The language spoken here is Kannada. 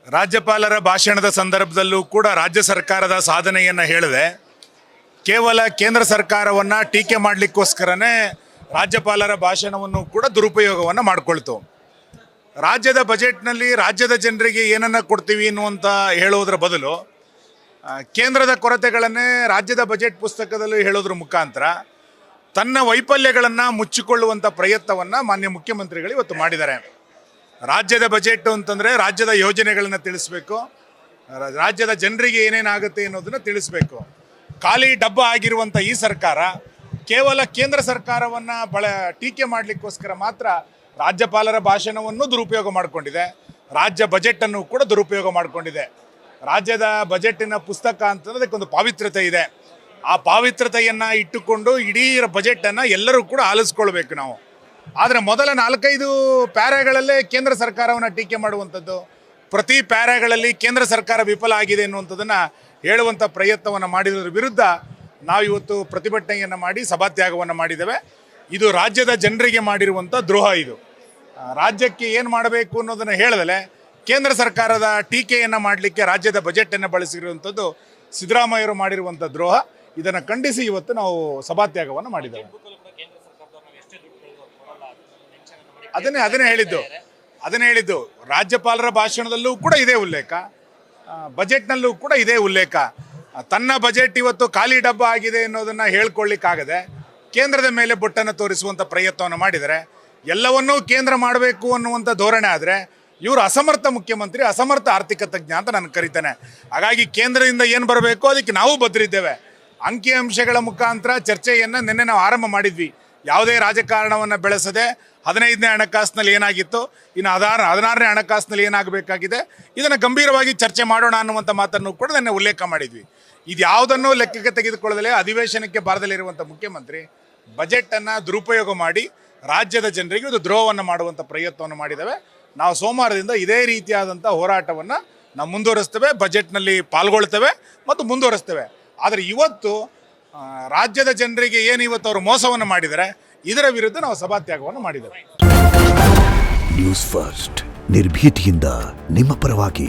ರಾಜ್ಯಪಾಲರ ಭಾಷಣದ ಸಂದರ್ಭದಲ್ಲೂ ಕೂಡ ರಾಜ್ಯ ಸರ್ಕಾರದ ಸಾಧನೆಯನ್ನು ಹೇಳಿದೆ. ಕೇವಲ ಕೇಂದ್ರ ಸರ್ಕಾರವನ್ನು ಟೀಕೆ ಮಾಡಲಿಕ್ಕೋಸ್ಕರನೇ ರಾಜ್ಯಪಾಲರ ಭಾಷಣವನ್ನು ಕೂಡ ದುರುಪಯೋಗವನ್ನು ಮಾಡಿಕೊಳ್ತು. ರಾಜ್ಯದ ಬಜೆಟ್ನಲ್ಲಿ ರಾಜ್ಯದ ಜನರಿಗೆ ಏನನ್ನು ಕೊಡ್ತೀವಿ ಅನ್ನುವಂಥ ಹೇಳೋದ್ರ ಬದಲು ಕೇಂದ್ರದ ಕೊರತೆಗಳನ್ನೇ ರಾಜ್ಯದ ಬಜೆಟ್ ಪುಸ್ತಕದಲ್ಲಿ ಹೇಳೋದ್ರ ಮುಖಾಂತರ ತನ್ನ ವೈಫಲ್ಯಗಳನ್ನು ಮುಚ್ಚಿಕೊಳ್ಳುವಂಥ ಪ್ರಯತ್ನವನ್ನು ಮಾನ್ಯ ಮುಖ್ಯಮಂತ್ರಿಗಳು ಇವತ್ತು ಮಾಡಿದ್ದಾರೆ. ರಾಜ್ಯದ ಬಜೆಟ್ ಅಂತಂದರೆ ರಾಜ್ಯದ ಯೋಜನೆಗಳನ್ನು ತಿಳಿಸ್ಬೇಕು, ರಾಜ್ಯದ ಜನರಿಗೆ ಏನೇನಾಗುತ್ತೆ ಅನ್ನೋದನ್ನು ತಿಳಿಸ್ಬೇಕು. ಖಾಲಿ ಡಬ್ಬ ಆಗಿರುವಂಥ ಈ ಸರ್ಕಾರ ಕೇವಲ ಕೇಂದ್ರ ಸರ್ಕಾರವನ್ನು ಟೀಕೆ ಮಾಡಲಿಕ್ಕೋಸ್ಕರ ಮಾತ್ರ ರಾಜ್ಯಪಾಲರ ಭಾಷಣವನ್ನು ದುರುಪಯೋಗ ಮಾಡಿಕೊಂಡಿದೆ, ರಾಜ್ಯ ಬಜೆಟನ್ನು ಕೂಡ ದುರುಪಯೋಗ ಮಾಡಿಕೊಂಡಿದೆ. ರಾಜ್ಯದ ಬಜೆಟಿನ ಪುಸ್ತಕ ಅಂತಂದ್ರೆ ಅದಕ್ಕೊಂದು ಪಾವಿತ್ರ್ಯತೆ ಇದೆ. ಆ ಪಾವಿತ್ರ್ಯತೆಯನ್ನು ಇಟ್ಟುಕೊಂಡು ಇಡೀ ಬಜೆಟನ್ನು ಎಲ್ಲರೂ ಕೂಡ ಆಲಿಸ್ಕೊಳ್ಬೇಕು ನಾವು. ಆದರೆ ಮೊದಲ 4-5 ಪ್ಯಾರಾಗಳಲ್ಲೇ ಕೇಂದ್ರ ಸರ್ಕಾರವನ್ನು ಟೀಕೆ ಮಾಡುವಂಥದ್ದು, ಪ್ರತಿ ಪ್ಯಾರಾಗಳಲ್ಲಿ ಕೇಂದ್ರ ಸರ್ಕಾರ ವಿಫಲ ಆಗಿದೆ ಅನ್ನುವಂಥದ್ದನ್ನು ಹೇಳುವಂಥ ಪ್ರಯತ್ನವನ್ನು ಮಾಡಿದ್ರ ವಿರುದ್ಧ ನಾವಿವತ್ತು ಪ್ರತಿಭಟನೆಯನ್ನು ಮಾಡಿ ಸಭಾತ್ಯಾಗವನ್ನು ಮಾಡಿದ್ದೇವೆ. ಇದು ರಾಜ್ಯದ ಜನರಿಗೆ ಮಾಡಿರುವಂಥ ದ್ರೋಹ. ಇದು ರಾಜ್ಯಕ್ಕೆ ಏನು ಮಾಡಬೇಕು ಅನ್ನೋದನ್ನು ಹೇಳದಲೆ ಕೇಂದ್ರ ಸರ್ಕಾರದ ಟೀಕೆಯನ್ನು ಮಾಡಲಿಕ್ಕೆ ರಾಜ್ಯದ ಬಜೆಟನ್ನು ಬಳಸಿರುವಂಥದ್ದು ಸಿದ್ದರಾಮಯ್ಯವರು ಮಾಡಿರುವಂಥ ದ್ರೋಹ. ಇದನ್ನು ಖಂಡಿಸಿ ಇವತ್ತು ನಾವು ಸಭಾತ್ಯಾಗವನ್ನು ಮಾಡಿದ್ದೇವೆ. ಅದನ್ನೇ ಹೇಳಿದ್ದು ರಾಜ್ಯಪಾಲರ ಭಾಷಣದಲ್ಲೂ ಕೂಡ ಇದೇ ಉಲ್ಲೇಖ, ಬಜೆಟ್ನಲ್ಲೂ ಕೂಡ ಇದೇ ಉಲ್ಲೇಖ. ತನ್ನ ಬಜೆಟ್ ಇವತ್ತು ಖಾಲಿ ಡಬ್ಬ ಆಗಿದೆ ಅನ್ನೋದನ್ನು ಹೇಳ್ಕೊಳ್ಳಿಕ್ಕಾಗದೆ ಕೇಂದ್ರದ ಮೇಲೆ ಬೊಟ್ಟನ್ನು ತೋರಿಸುವಂಥ ಪ್ರಯತ್ನವನ್ನು ಮಾಡಿದರೆ, ಎಲ್ಲವನ್ನೂ ಕೇಂದ್ರ ಮಾಡಬೇಕು ಅನ್ನುವಂಥ ಧೋರಣೆ ಆದರೆ ಇವರು ಅಸಮರ್ಥ ಮುಖ್ಯಮಂತ್ರಿ, ಅಸಮರ್ಥ ಆರ್ಥಿಕ ತಜ್ಞ ಅಂತ ನಾನು ಕರಿತೇನೆ. ಹಾಗಾಗಿ ಕೇಂದ್ರದಿಂದ ಏನು ಬರಬೇಕು ಅದಕ್ಕೆ ನಾವು ಬದ್ಧರಿದ್ದೇವೆ. ಅಂಕಿಅಂಶಗಳ ಮುಖಾಂತರ ಚರ್ಚೆಯನ್ನು ನಿನ್ನೆ ನಾವು ಆರಂಭ ಮಾಡಿದ್ವಿ. ಯಾವುದೇ ರಾಜಕಾರಣವನ್ನು ಬೆಳೆಸದೆ 15ನೇ ಹಣಕಾಸಿನಲ್ಲಿ ಏನಾಗಿತ್ತು, ಇನ್ನು 16ನೇ ಹಣಕಾಸಿನಲ್ಲಿ ಏನಾಗಬೇಕಾಗಿದೆ, ಇದನ್ನು ಗಂಭೀರವಾಗಿ ಚರ್ಚೆ ಮಾಡೋಣ ಅನ್ನುವಂಥ ಮಾತನ್ನು ಕೂಡ ನಿನ್ನೆ ಉಲ್ಲೇಖ ಮಾಡಿದ್ವಿ. ಇದು ಯಾವುದನ್ನು ಲೆಕ್ಕಕ್ಕೆ ತೆಗೆದುಕೊಳ್ಳದಲೇ ಅಧಿವೇಶನಕ್ಕೆ ಬಾರದಲ್ಲಿರುವಂಥ ಮುಖ್ಯಮಂತ್ರಿ ಬಜೆಟನ್ನು ದುರುಪಯೋಗ ಮಾಡಿ ರಾಜ್ಯದ ಜನರಿಗೆ ಇದು ದ್ರೋಹವನ್ನು ಮಾಡುವಂಥ ಪ್ರಯತ್ನವನ್ನು ಮಾಡಿದ್ದೇವೆ. ನಾವು ಸೋಮವಾರದಿಂದ ಇದೇ ರೀತಿಯಾದಂಥ ಹೋರಾಟವನ್ನು ನಾವು ಮುಂದುವರಿಸ್ತೇವೆ, ಬಜೆಟ್ನಲ್ಲಿ ಪಾಲ್ಗೊಳ್ತೇವೆ ಮತ್ತು ಮುಂದುವರಿಸ್ತೇವೆ. ಆದರೆ ಇವತ್ತು ರಾಜ್ಯದ ಜನರಿಗೆ ಏನು ಇವತ್ತು ಅವರು ಮೋಸವನ್ನು ಮಾಡಿದರೆ ಇದರ ವಿರುದ್ಧ ನಾವು ಸಭಾತ್ಯಾಗವನ್ನು ಮಾಡಿದ್ದೇವೆ. ನ್ಯೂಸ್ ಫಸ್ಟ್ ನಿರ್ಭೀತಿಯಿಂದ ನಿಮ್ಮ ಪರವಾಗಿ.